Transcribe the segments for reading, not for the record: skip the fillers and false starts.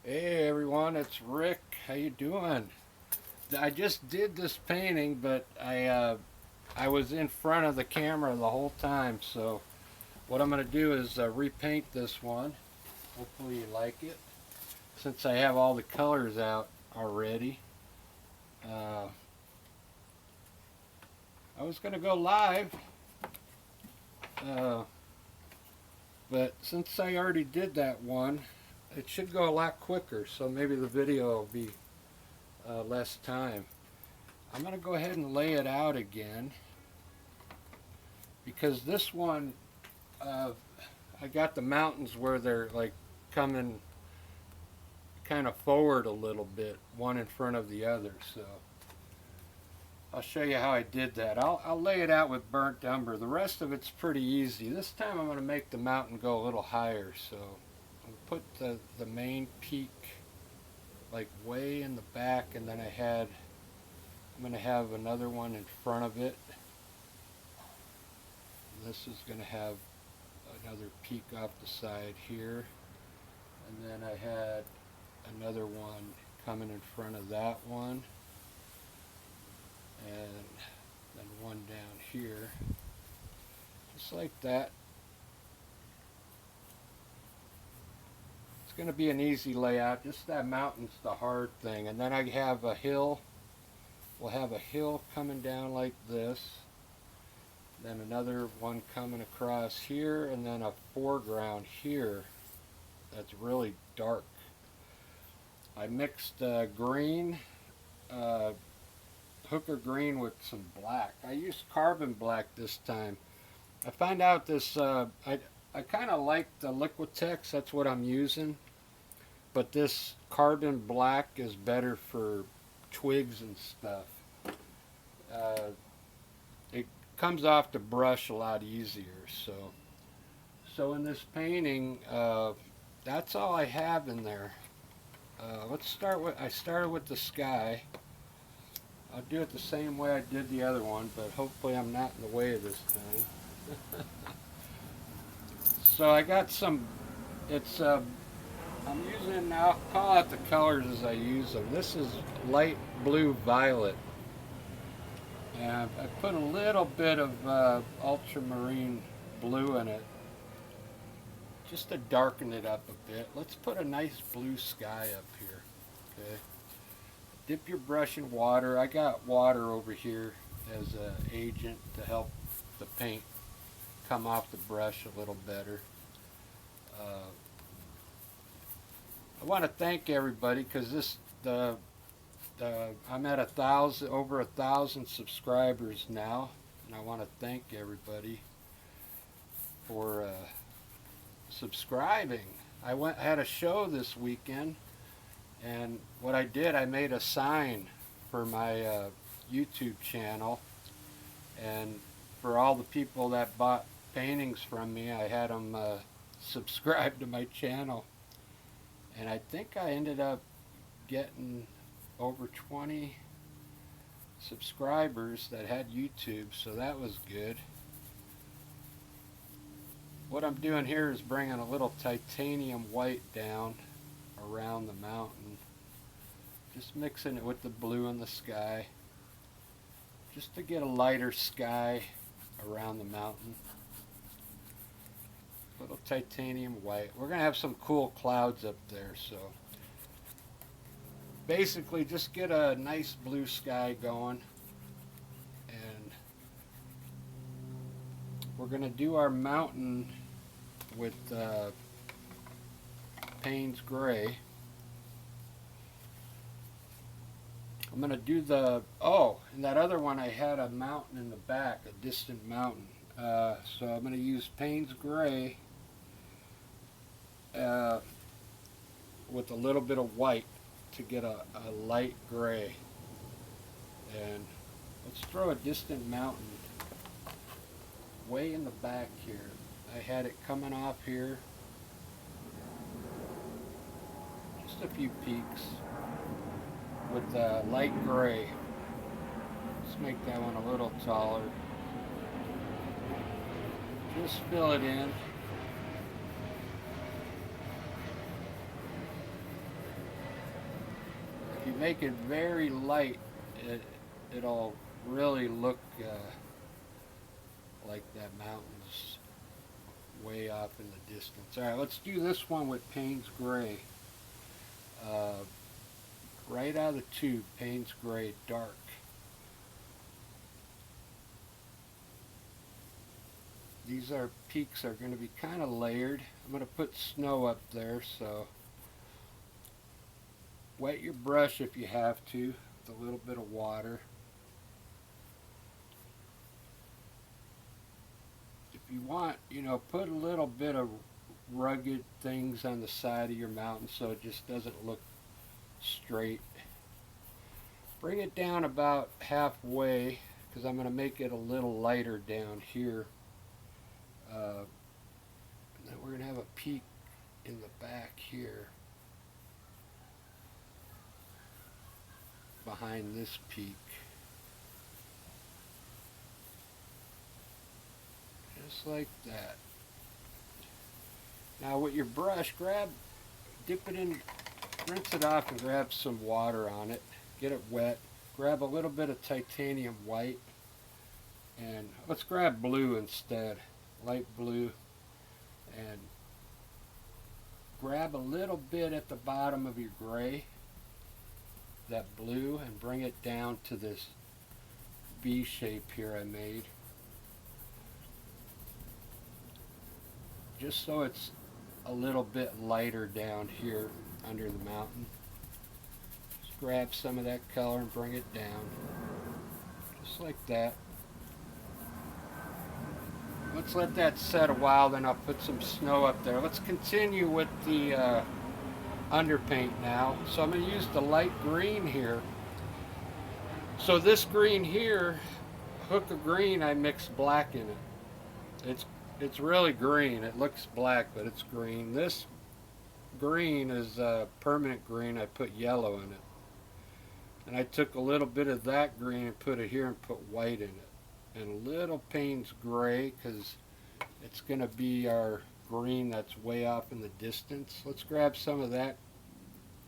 Hey everyone, it's Rick. How you doing? I just did this painting, but I was in front of the camera the whole time. So what I'm gonna do is repaint this one. Hopefully you like it. Since I have all the colors out already, uh, I was gonna go live, uh, but since I already did that one, it should go a lot quicker. So maybe the video will be less time. I'm gonna go ahead and lay it out again because this one, uh, I got the mountains where they're like coming kind of forward a little bit, one in front of the other. So I'll show you how I did that. I'll lay it out with burnt umber. The rest of it's pretty easy. This time I'm going to make the mountain go a little higher. So I'll put the main peak like way in the back, and then I'm going to have another one in front of it. This is going to have another peak off the side here, and then I had another one coming in front of that one, and then one down here, just like that. It's going to be an easy layout. Just that mountain's the hard thing, and then I have a hill. We'll have a hill coming down like this, then another one coming across here, and then a foreground here that's really dark. I mixed green, uh, hooker green with some black. I used carbon black this time. I found out this, I kind of like the Liquitex, that's what I'm using, but this carbon black is better for twigs and stuff. Uh, it comes off the brush a lot easier, so in this painting, that's all I have in there. Let's start with, I started with the sky. I'll do it the same way I did the other one, but hopefully I'm not in the way of this time. So I got some, it's, I'm using, I'll call out the colors as I use them. This is light blue violet. And I put a little bit of ultramarine blue in it, just to darken it up a bit. Let's put a nice blue sky up here, okay? Dip your brush in water. I got water over here as an agent to help the paint come off the brush a little better. I want to thank everybody because I'm at over 1,000 subscribers now, and I want to thank everybody for subscribing. I had a show this weekend, and what I did, I made a sign for my YouTube channel, and for all the people that bought paintings from me, I had them subscribe to my channel, and I think I ended up getting over 20 subscribers that had YouTube, so that was good. What I'm doing here is bringing a little titanium white down around the mountain, just mixing it with the blue in the sky, just to get a lighter sky around the mountain. Little titanium white. We're going to have some cool clouds up there, so basically just get a nice blue sky going, and we're going to do our mountain with Payne's Gray. I'm going to do and that other one I had a mountain in the back, a distant mountain. So I'm going to use Payne's Gray with a little bit of white to get a light gray. And let's throw a distant mountain way in the back here. I had it coming off here. Just a few peaks with light gray. Let's make that one a little taller. Just fill it in. If you make it very light, it'll really look like that mountain's way off in the distance. All right, let's do this one with Payne's Gray. Right out of the tube, Payne's Gray, dark. These peaks are going to be kind of layered. I'm going to put snow up there, so wet your brush if you have to with a little bit of water. If you want, put a little bit of rugged things on the side of your mountain so it just doesn't look straight. Bring it down about halfway because I'm going to make it a little lighter down here. And then we're going to have a peak in the back here behind this peak. Just like that. Now with your brush, dip it in, rinse it off and grab some water on it. Get it wet. Grab a little bit of titanium white. And let's grab blue instead. Light blue. And grab a little bit at the bottom of your gray, that blue, and bring it down to this V shape here I made. Just so it's a little bit lighter down here under the mountain. Just grab some of that color and bring it down. Just like that. Let's let that set a while, then I'll put some snow up there. Let's continue with the underpaint now. So I'm going to use the light green here. So this green here, hook of green, I mixed black in it. It's really green. It looks black, but it's green. This green is permanent green. I put yellow in it. And I took a little bit of that green and put it here and put white in it. And a little Payne's Gray because it's going to be our green that's way off in the distance. Let's grab some of that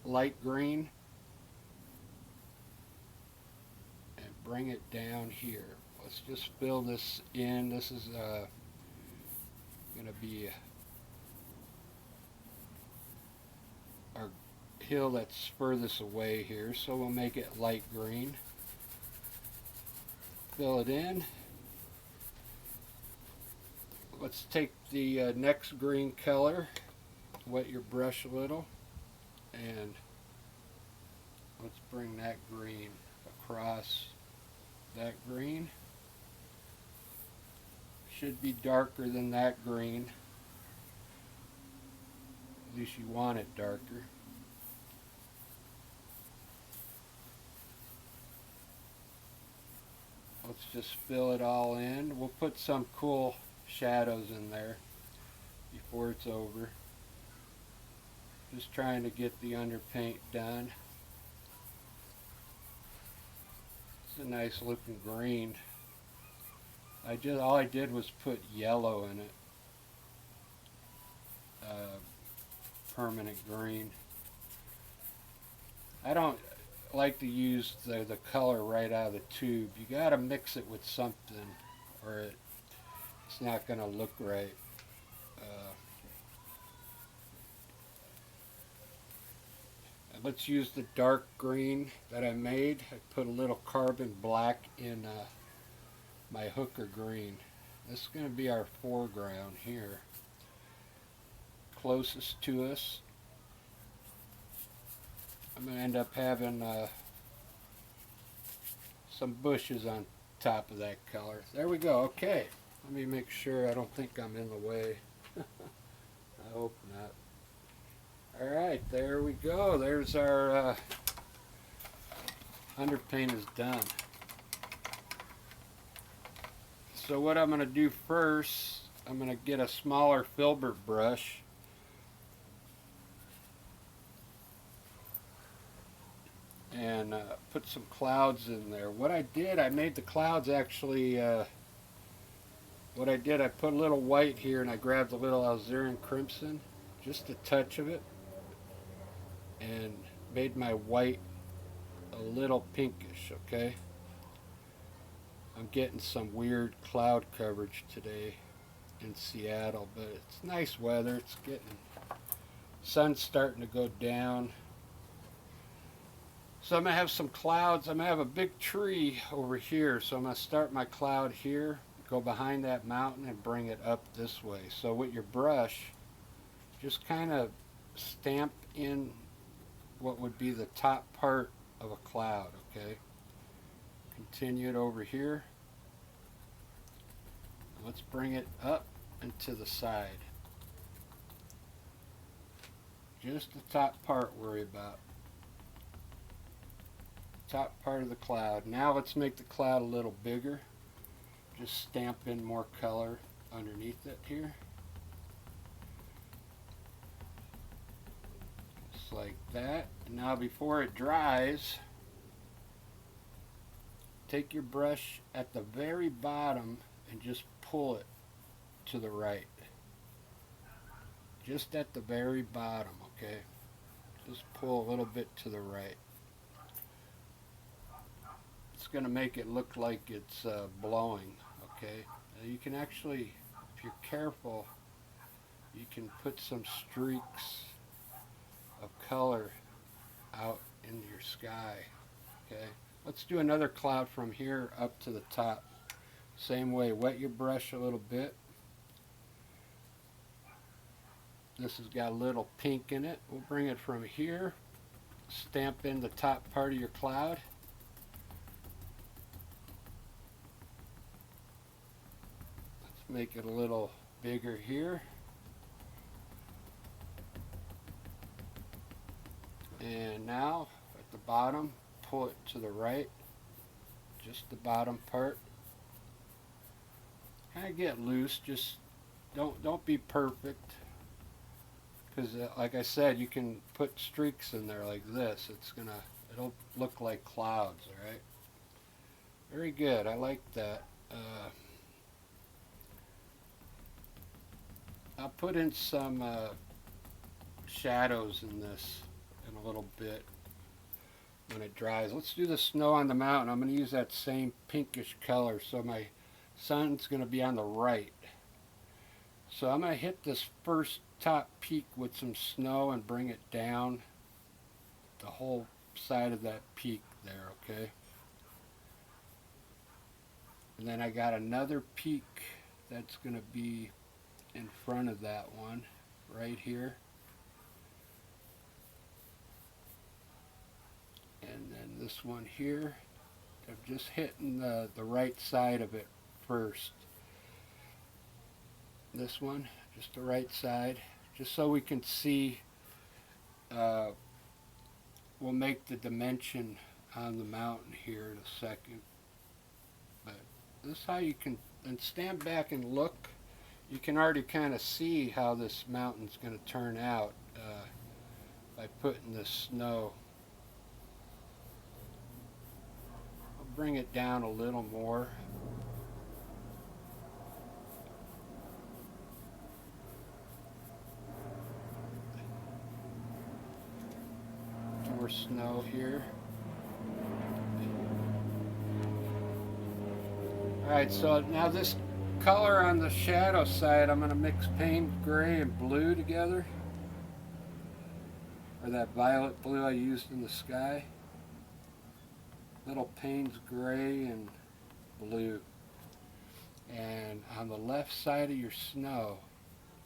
light green and bring it down here. Let's just fill this in. This is going to be our hill that's furthest away here, so we'll make it light green. Fill it in. Let's take the next green color, wet your brush a little, and let's bring that green across that green. Should be darker than that green. At least you want it darker. Let's just fill it all in. We'll put some cool shadows in there before it's over. Just trying to get the underpaint done. It's a nice looking green. All I did was put yellow in it. Permanent green. I don't like to use the color right out of the tube. You got to mix it with something or it's not going to look right. Let's use the dark green that I made. I put a little carbon black in my hooker green. This is going to be our foreground here. Closest to us. I'm going to end up having some bushes on top of that color. There we go. Okay. Let me make sure I don't think I'm in the way. I hope not. Alright, there we go. There's our underpaint is done. So what I'm going to do first, I'm going to get a smaller filbert brush. And put some clouds in there. What I did, I made the clouds actually, what I did, I put a little white here and I grabbed a little alizarin crimson, just a touch of it, and made my white a little pinkish, okay? I'm getting some weird cloud coverage today in Seattle, but it's nice weather. It's getting, sun's starting to go down. So I'm going to have some clouds. I'm going to have a big tree over here. So I'm going to start my cloud here, go behind that mountain and bring it up this way. So with your brush, just kind of stamp in what would be the top part of a cloud, okay? Continue it over here. Let's bring it up and to the side. Just the top part worry about. Top part of the cloud. Now let's make the cloud a little bigger. Just stamp in more color underneath it here. Just like that. And now before it dries, take your brush at the very bottom and just pull it to the right. Just at the very bottom, okay? Just pull a little bit to the right. It's going to make it look like it's blowing, okay? You can actually, if you're careful, you can put some streaks of color out in your sky, okay? Let's do another cloud from here up to the top. Same way, wet your brush a little bit. This has got a little pink in it. We'll bring it from here, stamp in the top part of your cloud. Let's make it a little bigger here. And now at the bottom, pull it to the right, just the bottom part. Kind of get loose, just don't be perfect, because like I said, you can put streaks in there like this. It'll look like clouds. All right, very good. I like that. I'll put in some shadows in this in a little bit when it dries. Let's do the snow on the mountain. I'm going to use that same pinkish color, so my sun's going to be on the right. So I'm going to hit this first top peak with some snow and bring it down the whole side of that peak there, okay? And then I got another peak that's going to be in front of that one right here. And then this one here. I'm just hitting the right side of it first. This one, just the right side, just so we can see. We'll make the dimension on the mountain here in a second. But this is how you can, and stand back and look. You can already kind of see how this mountain's going to turn out by putting the snow. I'll bring it down a little more. More snow here. Alright, so now this color on the shadow side, I'm going to mix Payne's gray and blue together, or that violet blue I used in the sky. Little Payne's gray and blue. And on the left side of your snow,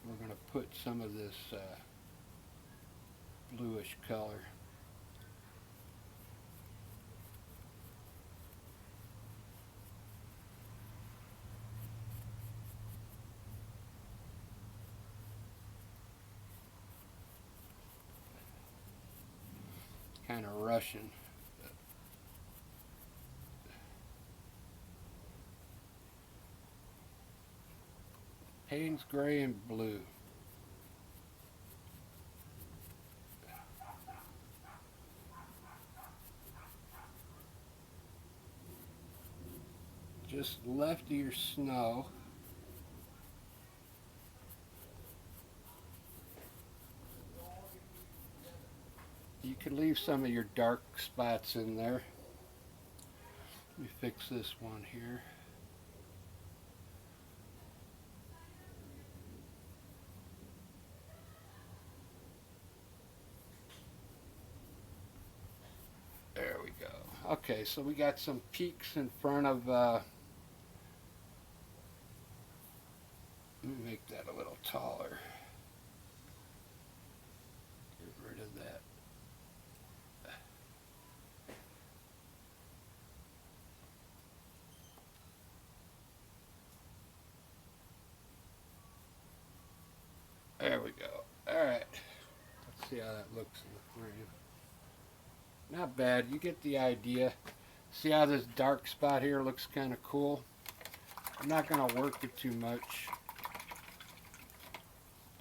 we're going to put some of this bluish color. Kind of Russian. Payne's gray and blue. Just left of your snow. You can leave some of your dark spots in there. Let me fix this one here. There we go. Okay, so we got some peaks in front of, let me make that a little taller. Get rid of that. There we go. Alright. Let's see how that looks in the frame. Not bad. You get the idea. See how this dark spot here looks kind of cool? I'm not going to work it too much.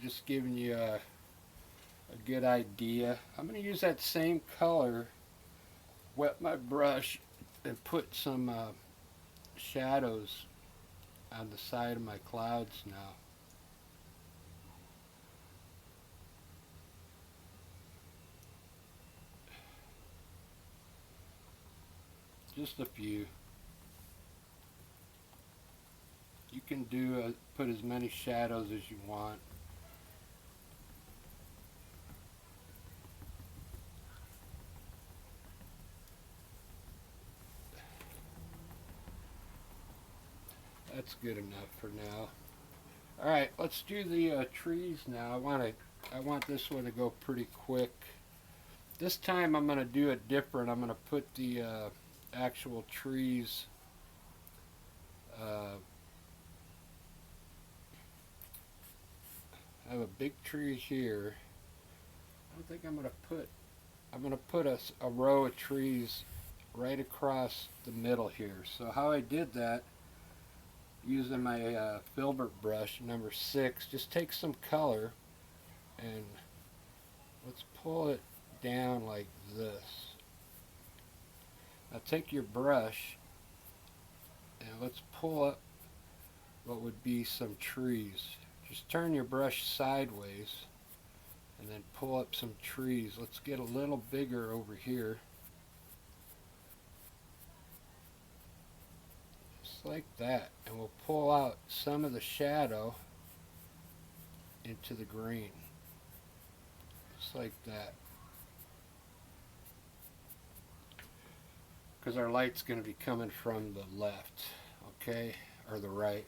Just giving you a good idea. I'm going to use that same color, wet my brush, and put some shadows on the side of my clouds now. Just a few. You can put as many shadows as you want. That's good enough for now. Alright, let's do the trees now. I want this one to go pretty quick. This time I'm going to do it different. I'm going to put the actual trees I have a big tree here. I don't think I'm going to put a row of trees right across the middle here. So how I did that, using my filbert brush number 6, just take some color and let's pull it down like this. Now take your brush and let's pull up what would be some trees. Just turn your brush sideways and then pull up some trees. Let's get a little bigger over here. Just like that. And we'll pull out some of the shadow into the green. Just like that. Because our light's going to be coming from the left, okay, or the right.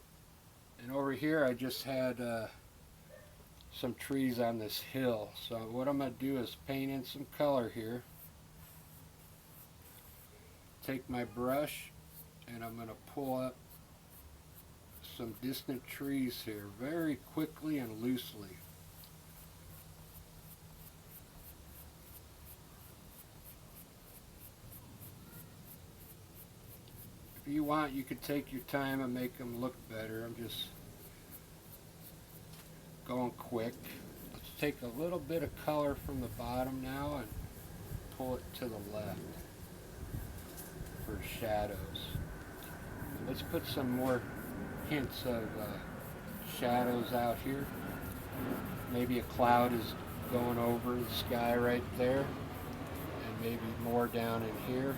And over here I just had some trees on this hill. So what I'm going to do is paint in some color here. Take my brush and I'm going to pull up some distant trees here very quickly and loosely. If you want, you could take your time and make them look better. I'm just going quick. Let's take a little bit of color from the bottom now and pull it to the left for shadows. And let's put some more hints of shadows out here. Maybe a cloud is going over the sky right there, and maybe more down in here.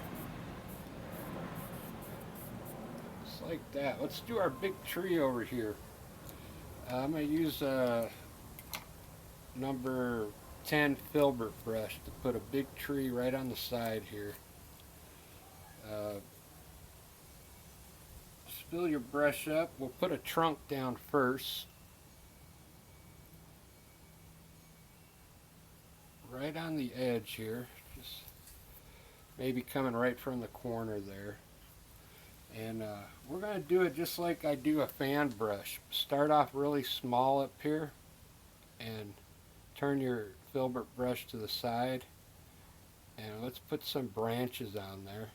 Like that. Let's do our big tree over here. I'm going to use a number 10 filbert brush to put a big tree right on the side here. Fill your brush up. We'll put a trunk down first. Right on the edge here. Just maybe coming right from the corner there. And we're going to do it just like I do a fan brush. Start off really small up here and turn your filbert brush to the side. And let's put some branches on there.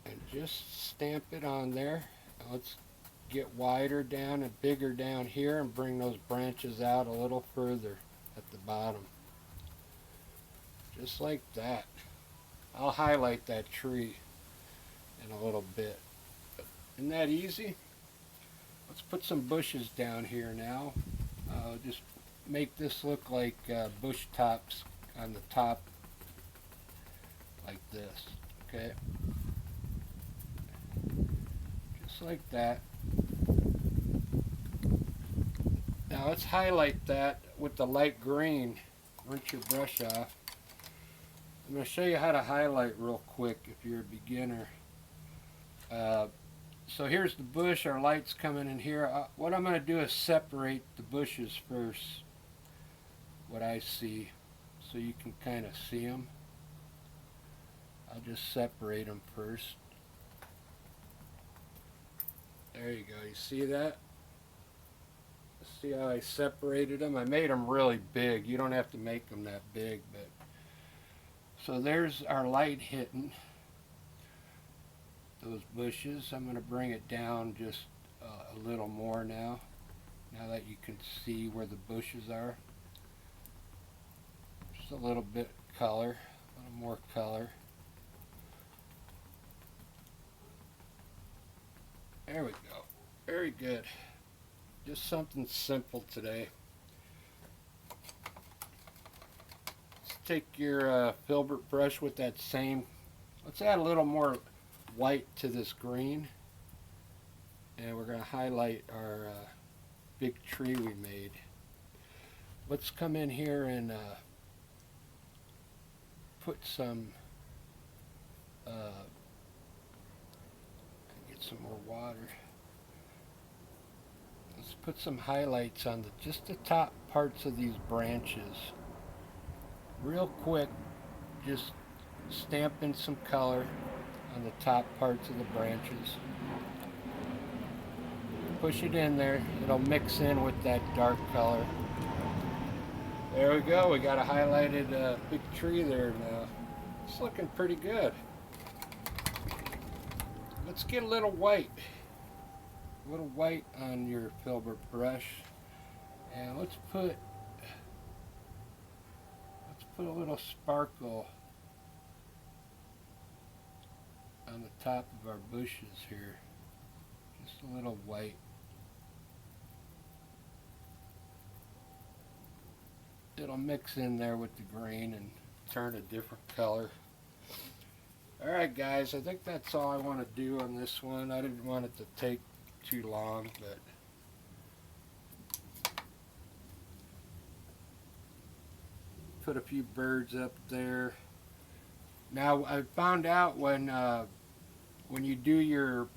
And just stamp it on there. And let's get wider down and bigger down here and bring those branches out a little further at the bottom. Just like that. I'll highlight that tree in a little bit. Isn't that easy? Let's put some bushes down here now. Just make this look like bush tops on the top, like this. Okay, just like that. Now let's highlight that with the light green. Rinse your brush off. I'm going to show you how to highlight real quick if you're a beginner. So here's the bush, our light's coming in here. What I'm going to do is separate the bushes first, what I see, so you can kind of see them. I'll just separate them first. There you go, you see that? See how I separated them? I made them really big. You don't have to make them that big, but so there's our light hitting those bushes. I'm going to bring it down just a little more now that you can see where the bushes are. Just a little bit color, a little more color. There we go. Very good. Just something simple today. Let's take your filbert brush with that same. Let's add a little more white to this green. And we're going to highlight our big tree we made. Let's come in here and put some, get some more water. Let's put some highlights on just the top parts of these branches. Real quick, just stamp in some color on the top parts of the branches. Push it in there, it'll mix in with that dark color. There we go, we got a highlighted big tree there now. It's looking pretty good. Let's get a little white. A little white on your filbert brush, and let's put a little sparkle on the top of our bushes here. Just a little white. It'll mix in there with the green and turn a different color. Alright guys, I think that's all I want to do on this one. I didn't want it to take too long, but put a few birds up there. Now I found out when you do your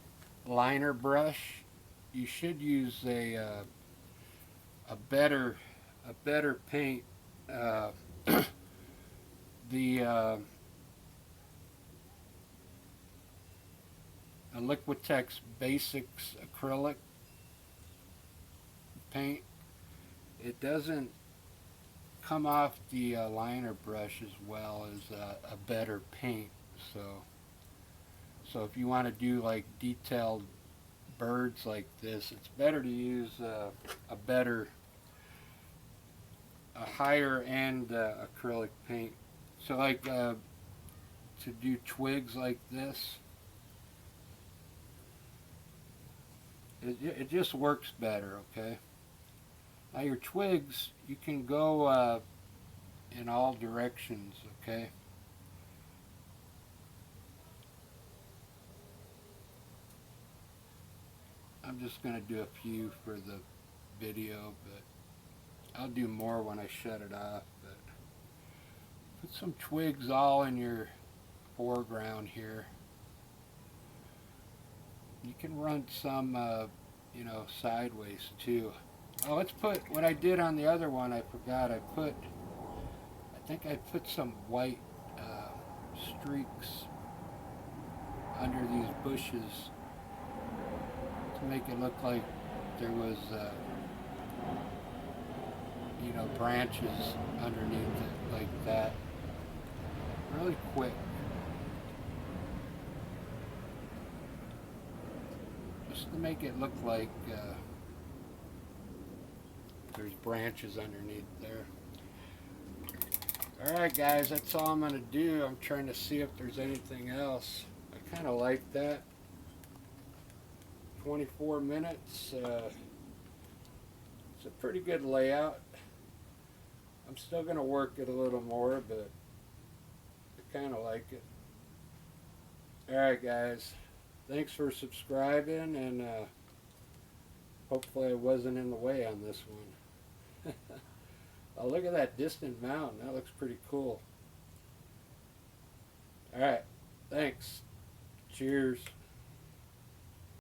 liner brush, you should use a better paint. A Liquitex Basics acrylic paint. It doesn't come off the liner brush as well as a better paint. So if you want to do like detailed birds like this, it's better to use a higher end acrylic paint. So like to do twigs like this, it just works better, okay? Now your twigs, you can go in all directions, okay? I'm just going to do a few for the video, but I'll do more when I shut it off. But put some twigs all in your foreground here. You can run some, you know, sideways too. Oh, let's put, what I did on the other one, I forgot, I think I put some white streaks under these bushes to make it look like there was, you know, branches underneath it, like that. Really quick. Just to make it look like there's branches underneath there. Alright guys, that's all I'm going to do. I'm trying to see if there's anything else. I kind of like that. 24 minutes. It's a pretty good layout. I'm still going to work it a little more, but I kind of like it. Alright guys, thanks for subscribing, and hopefully I wasn't in the way on this one. Oh, look at that distant mountain. That looks pretty cool. Alright, thanks. Cheers.